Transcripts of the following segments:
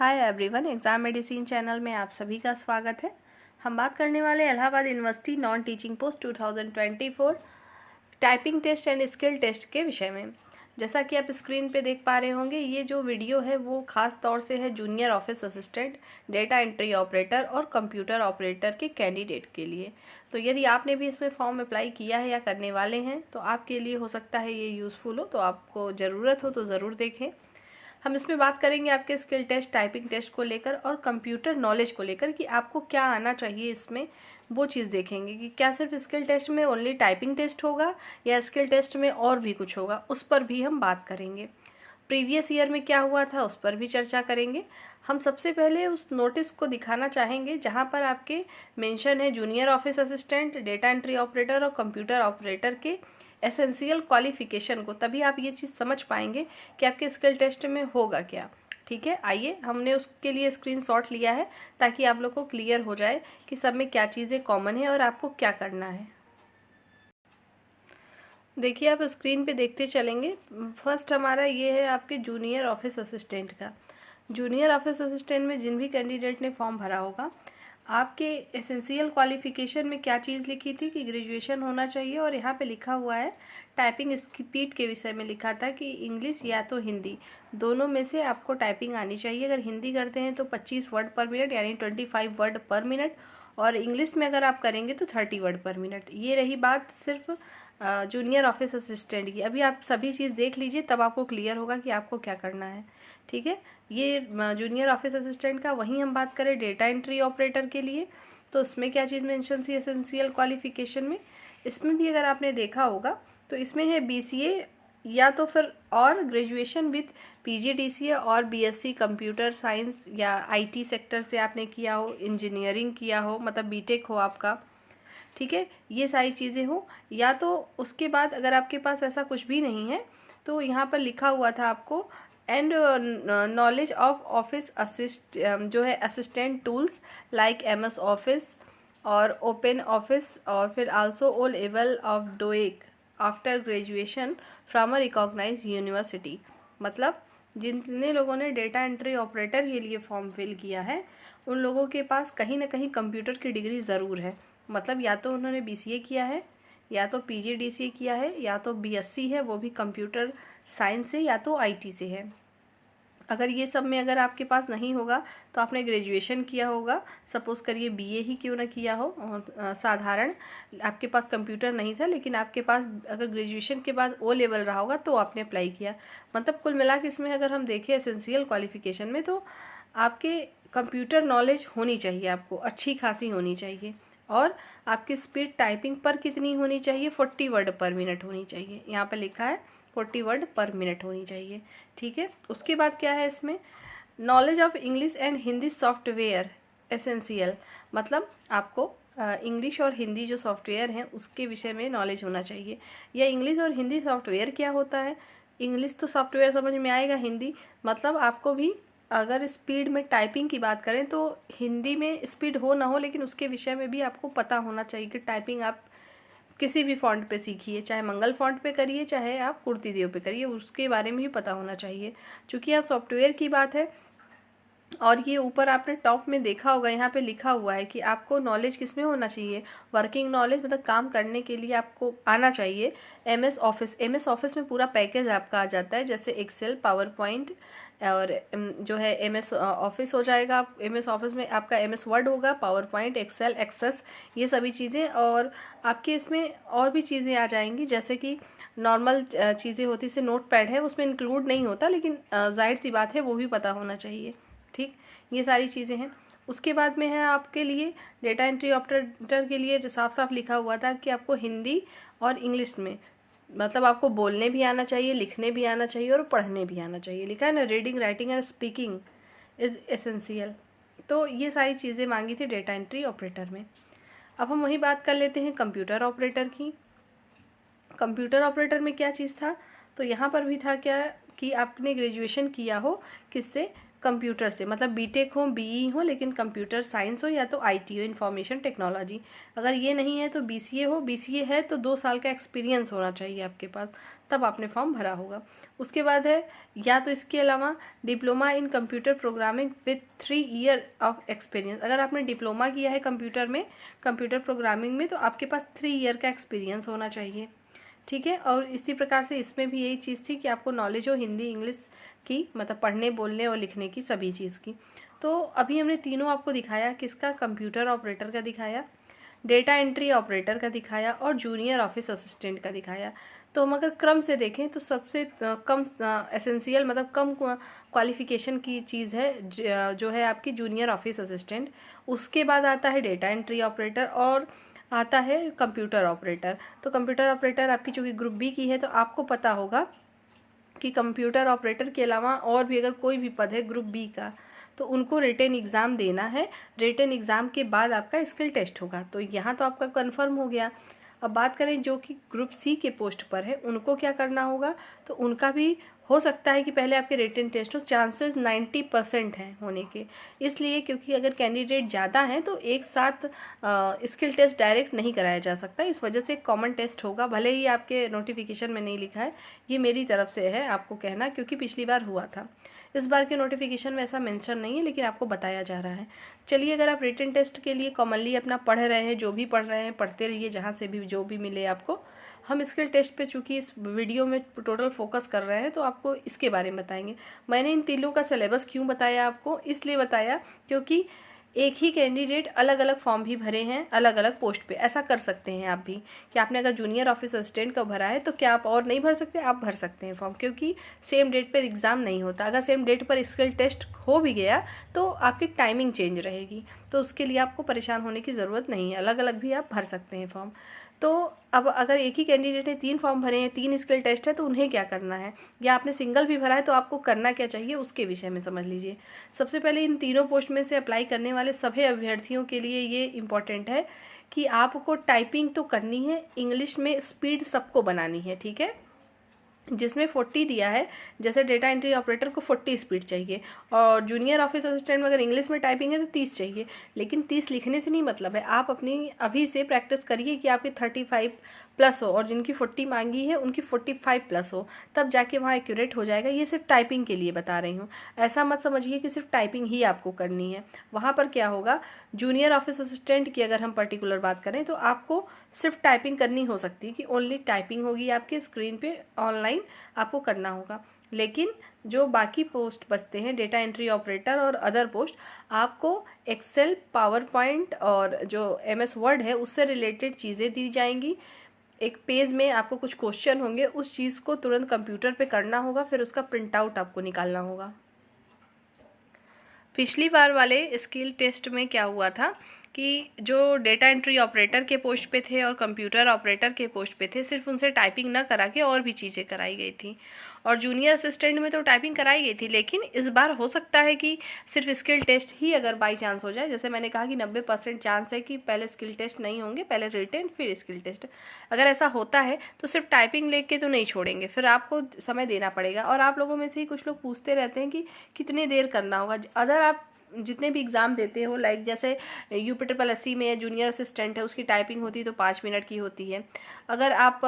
Hi everyone, exam medicine channel में आप सभी का स्वागत है। हम बात करने वाले Allahabad university non teaching post 2024 typing test and skill test के विषय में। जैसा कि आप स्क्रीन पे देख पा रहे होंगे, ये जो वीडियो है वो ख़ास तौर से है junior office assistant, data entry operator और कंप्यूटर ऑपरेटर के कैंडिडेट के लिए। तो यदि आपने भी इसमें फॉर्म अप्लाई किया है या करने वाले हैं तो आपके लिए हो सकता है ये यूज़फुल हो, तो आपको ज़रूरत हो तो ज़रूर देखें। हम इसमें बात करेंगे आपके स्किल टेस्ट, टाइपिंग टेस्ट को लेकर और कंप्यूटर नॉलेज को लेकर कि आपको क्या आना चाहिए इसमें, वो चीज़ देखेंगे कि क्या सिर्फ स्किल टेस्ट में ओनली टाइपिंग टेस्ट होगा या स्किल टेस्ट में और भी कुछ होगा, उस पर भी हम बात करेंगे। प्रीवियस ईयर में क्या हुआ था उस पर भी चर्चा करेंगे। हम सबसे पहले उस नोटिस को दिखाना चाहेंगे जहां पर आपके मेंशन है junior office assistant, data entry operator और कंप्यूटर ऑपरेटर के एसेंशियल क्वालिफिकेशन को, तभी आप ये चीज़ समझ पाएंगे कि आपके स्किल टेस्ट में होगा क्या। ठीक है, आइए, हमने उसके लिए स्क्रीनशॉट लिया है ताकि आप लोग को क्लियर हो जाए कि सब में क्या चीज़ें कॉमन है और आपको क्या करना है। देखिए, आप स्क्रीन पे देखते चलेंगे। फर्स्ट हमारा ये है आपके जूनियर ऑफिस असिस्टेंट का। जूनियर ऑफिस असिस्टेंट में जिन भी कैंडिडेट ने फॉर्म भरा होगा, आपके एसेंशियल क्वालिफिकेशन में क्या चीज़ लिखी थी कि ग्रेजुएशन होना चाहिए, और यहाँ पे लिखा हुआ है टाइपिंग स्पीड के विषय में लिखा था कि इंग्लिश या तो हिंदी, दोनों में से आपको टाइपिंग आनी चाहिए। अगर हिंदी करते हैं तो 25 वर्ड पर मिनट यानी 25 वर्ड पर मिनट, और इंग्लिश में अगर आप करेंगे तो 30 वर्ड पर मिनट। ये रही बात सिर्फ जूनियर ऑफिस असिस्टेंट की। अभी आप सभी चीज़ देख लीजिए, तब आपको क्लियर होगा कि आपको क्या करना है। ठीक है, ये जूनियर ऑफिस असिस्टेंट का। वहीं हम बात करें डेटा एंट्री ऑपरेटर के लिए, तो उसमें क्या चीज़ मेंशन थी एसेंशियल क्वालिफिकेशन में। इसमें भी अगर आपने देखा होगा तो इसमें है BCA या तो फिर और ग्रेजुएशन विथ PGDCA और BSc कंप्यूटर साइंस या IT सेक्टर से आपने किया हो, इंजीनियरिंग किया हो, मतलब बीटेक हो आपका। ठीक है, ये सारी चीज़ें हो, या तो उसके बाद अगर आपके पास ऐसा कुछ भी नहीं है तो यहाँ पर लिखा हुआ था आपको and knowledge of office assist जो है assistant tools like MS office और ओपन ऑफिस, और फिर also O level of DOEACC after graduation from a recognise university. मतलब जितने लोगों ने डेटा एंट्री ऑपरेटर के लिए फॉर्म फिल किया है उन लोगों के पास कहीं ना कहीं कंप्यूटर की डिग्री ज़रूर है। मतलब या तो उन्होंने BCA किया है, या तो PGDCA किया है, या तो BSc है, वो भी कंप्यूटर साइंस से, या तो IT से है। अगर ये सब में अगर आपके पास नहीं होगा तो आपने ग्रेजुएशन किया होगा, सपोज़ करिए BA ही क्यों ना किया हो, साधारण आपके पास कंप्यूटर नहीं था लेकिन आपके पास अगर ग्रेजुएशन के बाद O लेवल रहा होगा तो आपने अप्लाई किया। मतलब कुल मिला के इसमें अगर हम देखें एसेंशियल क्वालिफिकेशन में, तो आपके कंप्यूटर नॉलेज होनी चाहिए, आपको अच्छी खासी होनी चाहिए, और आपकी स्पीड टाइपिंग पर कितनी होनी चाहिए, 40 वर्ड पर मिनट होनी चाहिए। यहाँ पर लिखा है 40 वर्ड पर मिनट होनी चाहिए। ठीक है, उसके बाद क्या है इसमें, knowledge of English and Hindi software essential. मतलब आपको इंग्लिश और हिंदी जो सॉफ्टवेयर हैं उसके विषय में नॉलेज होना चाहिए। या इंग्लिश और हिंदी सॉफ्टवेयर क्या होता है, इंग्लिश तो सॉफ्टवेयर समझ में आएगा, हिंदी मतलब आपको भी अगर स्पीड में टाइपिंग की बात करें तो हिंदी में स्पीड हो ना हो लेकिन उसके विषय में भी आपको पता होना चाहिए कि टाइपिंग आप किसी भी फॉन्ट पे सीखिए, चाहे मंगल फॉन्ट पे करिए चाहे आप कुर्ती देव पे करिए, उसके बारे में भी पता होना चाहिए। क्योंकि यहाँ सॉफ्टवेयर की बात है, और ये ऊपर आपने टॉप में देखा होगा यहाँ पे लिखा हुआ है कि आपको नॉलेज किस में होना चाहिए, वर्किंग नॉलेज, मतलब काम करने के लिए आपको आना चाहिए MS ऑफिस। MS ऑफिस में पूरा पैकेज आपका आ जाता है, जैसे एक्सेल, पावर पॉइंट, और जो है MS ऑफिस हो जाएगा। MS ऑफिस में आपका MS वर्ड होगा, पावर पॉइंट, एक्सेल, एक्सेस, ये सभी चीज़ें। और आपके इसमें और भी चीज़ें आ जाएंगी, जैसे कि नॉर्मल चीज़ें होती से नोट पैड है उसमें इंक्लूड नहीं होता, लेकिन जाहिर सी बात है वो भी पता होना चाहिए। ठीक, ये सारी चीज़ें हैं। उसके बाद में है आपके लिए डेटा एंट्री ऑपरेटर के लिए जो साफ साफ लिखा हुआ था कि आपको हिंदी और इंग्लिश में, मतलब आपको बोलने भी आना चाहिए, लिखने भी आना चाहिए और पढ़ने भी आना चाहिए। लिखा है ना, reading, writing and speaking is essential. तो ये सारी चीज़ें मांगी थी डेटा एंट्री ऑपरेटर में। अब हम वही बात कर लेते हैं कंप्यूटर ऑपरेटर की। कंप्यूटर ऑपरेटर में क्या चीज़ था, तो यहाँ पर भी था क्या कि आपने ग्रेजुएशन किया हो, किससे, कंप्यूटर से, मतलब बीटेक हो, बीई हो, लेकिन कंप्यूटर साइंस हो या तो आईटी हो, इंफॉर्मेशन टेक्नोलॉजी। अगर ये नहीं है तो बीसीए हो, बीसीए है तो 2 साल का एक्सपीरियंस होना चाहिए आपके पास, तब आपने फॉर्म भरा होगा। उसके बाद है या तो इसके अलावा diploma in computer programming with 3 year of experience. अगर आपने डिप्लोमा किया है कंप्यूटर में, कंप्यूटर प्रोग्रामिंग में, तो आपके पास 3 ईयर का एक्सपीरियंस होना चाहिए, ठीक है। और इसी प्रकार से इसमें भी यही चीज़ थी कि आपको नॉलेज हो हिंदी इंग्लिश की, मतलब पढ़ने बोलने और लिखने की, सभी चीज़ की। तो अभी हमने तीनों आपको दिखाया, किसका, कंप्यूटर ऑपरेटर का दिखाया, डेटा एंट्री ऑपरेटर का दिखाया और जूनियर ऑफिस असिस्टेंट का दिखाया। तो हम अगर क्रम से देखें तो सबसे कम एसेंशियल, मतलब कम क्वालिफिकेशन की चीज़ है जो है आपकी जूनियर ऑफिस असिस्टेंट। उसके बाद आता है डेटा एंट्री ऑपरेटर और आता है कंप्यूटर ऑपरेटर। तो कंप्यूटर ऑपरेटर आपकी चूँकि ग्रुप बी की है, तो आपको पता होगा कि कंप्यूटर ऑपरेटर के अलावा और भी अगर कोई भी पद है ग्रुप बी का, तो उनको रिटन एग्ज़ाम देना है। रिटन एग्ज़ाम के बाद आपका स्किल टेस्ट होगा। तो यहाँ तो आपका कन्फर्म हो गया। अब बात करें जो कि ग्रुप सी के पोस्ट पर है, उनको क्या करना होगा, तो उनका भी हो सकता है कि पहले आपके रिटन टेस्ट हो, चांसेस 90% हैं होने के। इसलिए क्योंकि अगर कैंडिडेट ज़्यादा हैं तो एक साथ स्किल टेस्ट डायरेक्ट नहीं कराया जा सकता, इस वजह से कॉमन टेस्ट होगा। भले ही आपके नोटिफिकेशन में नहीं लिखा है, ये मेरी तरफ से है आपको कहना, क्योंकि पिछली बार हुआ था। इस बार के नोटिफिकेशन में ऐसा मेंशन नहीं है, लेकिन आपको बताया जा रहा है। चलिए, अगर आप रिटन टेस्ट के लिए कॉमनली अपना पढ़ रहे हैं, जो भी पढ़ रहे हैं पढ़ते रहिए, जहाँ से भी जो भी मिले आपको। हम स्किल टेस्ट पे चूँकि इस वीडियो में टोटल फोकस कर रहे हैं, तो आपको इसके बारे में बताएंगे। मैंने इन तीनों का सिलेबस क्यों बताया आपको, इसलिए बताया क्योंकि एक ही कैंडिडेट अलग अलग फॉर्म भी भरे हैं अलग अलग पोस्ट पे। ऐसा कर सकते हैं आप भी कि आपने अगर जूनियर ऑफिस असिस्टेंट का भरा है तो क्या आप और नहीं भर सकते, आप भर सकते हैं फॉर्म, क्योंकि सेम डेट पर एग्ज़ाम नहीं होता। अगर सेम डेट पर स्किल टेस्ट हो भी गया तो आपकी टाइमिंग चेंज रहेगी, तो उसके लिए आपको परेशान होने की ज़रूरत नहीं है, अलग अलग भी आप भर सकते हैं फॉर्म। तो अब अगर एक ही कैंडिडेट ने 3 फॉर्म भरे हैं, 3 स्किल टेस्ट है, तो उन्हें क्या करना है, या आपने सिंगल भी भरा है तो आपको करना क्या चाहिए, उसके विषय में समझ लीजिए। सबसे पहले इन तीनों पोस्ट में से अप्लाई करने वाले सभी अभ्यर्थियों के लिए ये इम्पॉर्टेंट है कि आपको टाइपिंग तो करनी है, इंग्लिश में स्पीड सबको बनानी है, ठीक है। जिसमें 40 दिया है, जैसे डेटा एंट्री ऑपरेटर को 40 स्पीड चाहिए, और जूनियर ऑफिस असिस्टेंट में अगर इंग्लिश में टाइपिंग है तो 30 चाहिए। लेकिन 30 लिखने से नहीं मतलब है, आप अपनी अभी से प्रैक्टिस करिए कि आपकी 35 प्लस हो, और जिनकी 40 मांगी है उनकी 45 प्लस हो, तब जाके वहाँ एक्यूरेट हो जाएगा। ये सिर्फ टाइपिंग के लिए बता रही हूँ, ऐसा मत समझिए कि सिर्फ टाइपिंग ही आपको करनी है। वहाँ पर क्या होगा, जूनियर ऑफिस असिस्टेंट की अगर हम पर्टिकुलर बात करें तो आपको सिर्फ टाइपिंग करनी हो सकती है, कि ओनली टाइपिंग होगी आपके स्क्रीन पे, ऑनलाइन आपको करना होगा। लेकिन जो बाकी पोस्ट बचते हैं, डेटा एंट्री ऑपरेटर और अदर पोस्ट, आपको एक्सेल, पावर पॉइंट और जो एमएस वर्ड है उससे रिलेटेड चीज़ें दी जाएंगी। एक पेज में आपको कुछ क्वेश्चन होंगे, उस चीज़ को तुरंत कंप्यूटर पे करना होगा, फिर उसका प्रिंट आउट आपको निकालना होगा। पिछली बार वाले स्किल टेस्ट में क्या हुआ था कि जो डेटा एंट्री ऑपरेटर के पोस्ट पे थे और कंप्यूटर ऑपरेटर के पोस्ट पे थे, सिर्फ उनसे टाइपिंग ना करा के और भी चीज़ें कराई गई थी। और जूनियर असिस्टेंट में तो टाइपिंग कराई गई थी, लेकिन इस बार हो सकता है कि सिर्फ स्किल टेस्ट ही अगर बाई चांस हो जाए। जैसे मैंने कहा कि 90% चांस है कि पहले स्किल टेस्ट नहीं होंगे, पहले रिटन फिर स्किल टेस्ट। अगर ऐसा होता है तो सिर्फ टाइपिंग लेके तो नहीं छोड़ेंगे, फिर आपको समय देना पड़ेगा। और आप लोगों में से ही कुछ लोग पूछते रहते हैं कि कितनी देर करना होगा। अदर आप जितने भी एग्ज़ाम देते हो, लाइक जैसे UP-SSC में जूनियर असिस्टेंट है, उसकी टाइपिंग होती है तो 5 मिनट की होती है। अगर आप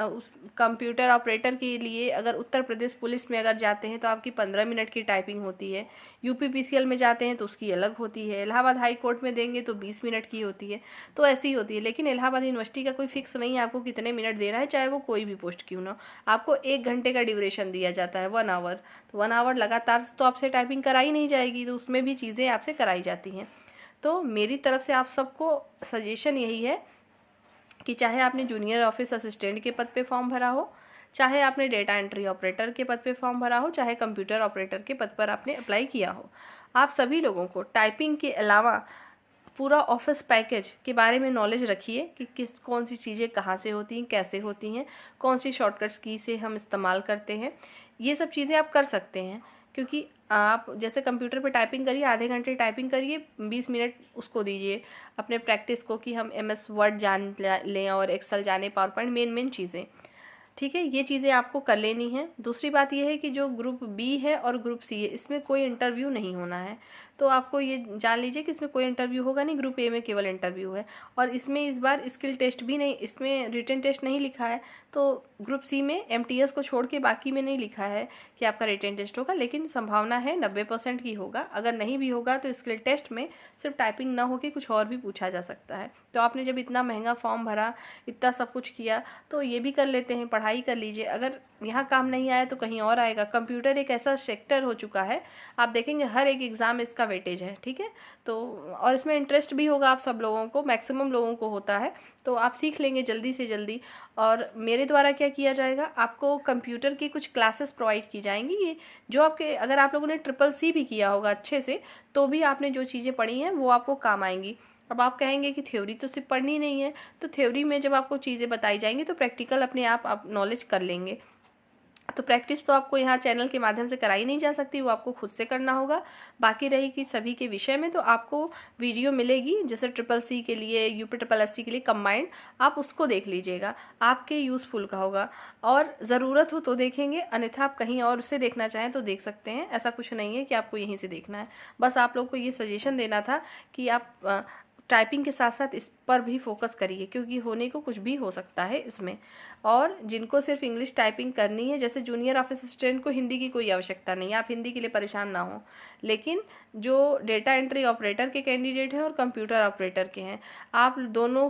उस कंप्यूटर ऑपरेटर के लिए अगर उत्तर प्रदेश पुलिस में अगर जाते हैं तो आपकी 15 मिनट की टाइपिंग होती है। UP-PCL में जाते हैं तो उसकी अलग होती है। इलाहाबाद हाई कोर्ट में देंगे तो 20 मिनट की होती है। तो ऐसी ही होती है, लेकिन इलाहाबाद यूनिवर्सिटी का कोई फिक्स नहीं है आपको कितने मिनट देना है, चाहे वो कोई भी पोस्ट क्यों ना। आपको 1 घंटे का ड्यूरेशन दिया जाता है, 1 आवर। तो 1 आवर लगातार तो आपसे टाइपिंग कराई नहीं जाएगी, तो उसमें भी चीज़ें आपसे कराई जाती हैं। तो मेरी तरफ से आप सबको सजेशन यही है कि चाहे आपने जूनियर ऑफिस असिस्टेंट के पद पे फॉर्म भरा हो, चाहे आपने डेटा एंट्री ऑपरेटर के पद पे फॉर्म भरा हो, चाहे कंप्यूटर ऑपरेटर के पद पर आपने अप्लाई किया हो, आप सभी लोगों को टाइपिंग के अलावा पूरा ऑफिस पैकेज के बारे में नॉलेज रखिए कि कौन सी चीज़ें कहाँ से होती हैं, कैसे होती हैं, कौन सी शॉर्टकट्स की से हम इस्तेमाल करते हैं। ये सब चीज़ें आप कर सकते हैं, क्योंकि आप जैसे कंप्यूटर पे टाइपिंग करिए, आधे घंटे टाइपिंग करिए, 20 मिनट उसको दीजिए अपने प्रैक्टिस को कि हम MS वर्ड जान लें और एक्सेल जाने, पावर पॉइंट, मेन चीज़ें। ठीक है, ये चीज़ें आपको कर लेनी है। दूसरी बात ये है कि जो ग्रुप बी है और ग्रुप सी है, इसमें कोई इंटरव्यू नहीं होना है, तो आपको ये जान लीजिए कि इसमें कोई इंटरव्यू होगा नहीं। ग्रुप ए में केवल इंटरव्यू है, और इसमें इस बार स्किल टेस्ट भी नहीं, इसमें रिटन टेस्ट नहीं लिखा है। तो ग्रुप सी में एमटीएस को छोड़ के बाकी में नहीं लिखा है कि आपका रिटन टेस्ट होगा, लेकिन संभावना है 90% की होगा। अगर नहीं भी होगा तो स्किल टेस्ट में सिर्फ टाइपिंग ना होकर कुछ और भी पूछा जा सकता है। तो आपने जब इतना महंगा फॉर्म भरा, इतना सब कुछ किया, तो ये भी कर लेते हैं, पढ़ाई कर लीजिए। अगर यहाँ काम नहीं आया तो कहीं और आएगा। कंप्यूटर एक ऐसा सेक्टर हो चुका है, आप देखेंगे हर एक एग्ज़ाम इसका वेटेज है, ठीक है। तो और इसमें इंटरेस्ट भी होगा, आप सब लोगों को, मैक्सिमम लोगों को होता है, तो आप सीख लेंगे जल्दी से जल्दी। और मेरे द्वारा क्या किया जाएगा, आपको कंप्यूटर की कुछ क्लासेस प्रोवाइड की जाएंगी। ये जो आपके, अगर आप लोगों ने CCC भी किया होगा अच्छे से, तो भी आपने जो चीज़ें पढ़ी हैं वो आपको काम आएंगी। अब आप कहेंगे कि थ्योरी तो सिर्फ पढ़नी नहीं है, तो थ्योरी में जब आपको चीज़ें बताई जाएंगी तो प्रैक्टिकल अपने आप नॉलेज कर लेंगे। तो प्रैक्टिस तो आपको यहाँ चैनल के माध्यम से कराई नहीं जा सकती, वो आपको खुद से करना होगा। बाकी रहेगी सभी के विषय में तो आपको वीडियो मिलेगी, जैसे CCC के लिए, UPSSC के लिए कंबाइंड, आप उसको देख लीजिएगा, आपके यूज़फुल का होगा। और ज़रूरत हो तो देखेंगे, अन्यथा आप कहीं और से देखना चाहें तो देख सकते हैं। ऐसा कुछ नहीं है कि आपको यहीं से देखना है। बस आप लोग को ये सजेशन देना था कि आप टाइपिंग के साथ साथ इस पर भी फोकस करिए, क्योंकि होने को कुछ भी हो सकता है इसमें। और जिनको सिर्फ इंग्लिश टाइपिंग करनी है, जैसे जूनियर ऑफिस असिस्टेंट को हिंदी की कोई आवश्यकता नहीं है, आप हिंदी के लिए परेशान ना हो। लेकिन जो डेटा एंट्री ऑपरेटर के कैंडिडेट हैं और कंप्यूटर ऑपरेटर के हैं, आप दोनों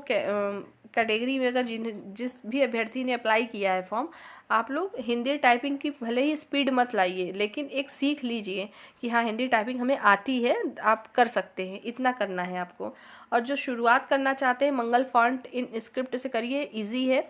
कैटेगरी में अगर जिस भी अभ्यर्थी ने अप्लाई किया है फॉर्म, आप लोग हिंदी टाइपिंग की भले ही स्पीड मत लाइए, लेकिन एक सीख लीजिए कि हाँ हिंदी टाइपिंग हमें आती है, आप कर सकते हैं, इतना करना है आपको। और जो शुरुआत करना चाहते हैं मंगल फॉन्ट इन स्क्रिप्ट से करिए, इजी है।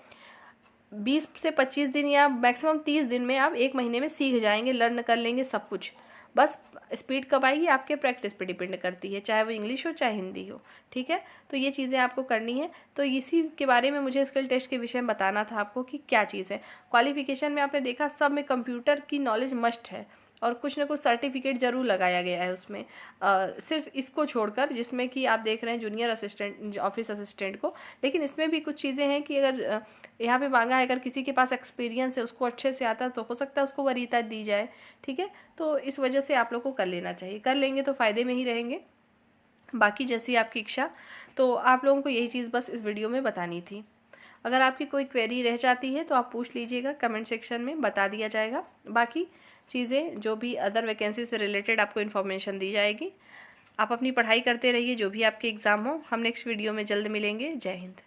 20 से 25 दिन या मैक्सिमम 30 दिन में आप 1 महीने में सीख जाएंगे, लर्न कर लेंगे सब कुछ। बस स्पीड कब आएगी आपके प्रैक्टिस पे डिपेंड करती है, चाहे वो इंग्लिश हो चाहे हिंदी हो, ठीक है। तो ये चीज़ें आपको करनी है। तो इसी के बारे में मुझे स्किल टेस्ट के विषय में बताना था आपको कि क्या चीज़ है। क्वालिफिकेशन में आपने देखा सब में कंप्यूटर की नॉलेज मस्ट है, और कुछ ना कुछ सर्टिफिकेट जरूर लगाया गया है उसमें, सिर्फ इसको छोड़कर, जिसमें कि आप देख रहे हैं जूनियर असिस्टेंट, ऑफिस असिस्टेंट को। लेकिन इसमें भी कुछ चीज़ें हैं कि अगर यहाँ पे मांगा है, अगर किसी के पास एक्सपीरियंस है, उसको अच्छे से आता है, तो हो सकता है उसको वरीयता दी जाए, ठीक है। तो इस वजह से आप लोग को कर लेना चाहिए, कर लेंगे तो फ़ायदे में ही रहेंगे। बाकी जैसी आपकी इच्छा। तो आप लोगों को यही चीज़ बस इस वीडियो में बतानी थी। अगर आपकी कोई क्वेरी रह जाती है तो आप पूछ लीजिएगा, कमेंट सेक्शन में बता दिया जाएगा। बाकी चीज़ें जो भी अदर वैकेंसी से रिलेटेड आपको इन्फॉर्मेशन दी जाएगी। आप अपनी पढ़ाई करते रहिए, जो भी आपके एग्ज़ाम हो। हम नेक्स्ट वीडियो में जल्द मिलेंगे। जय हिंद।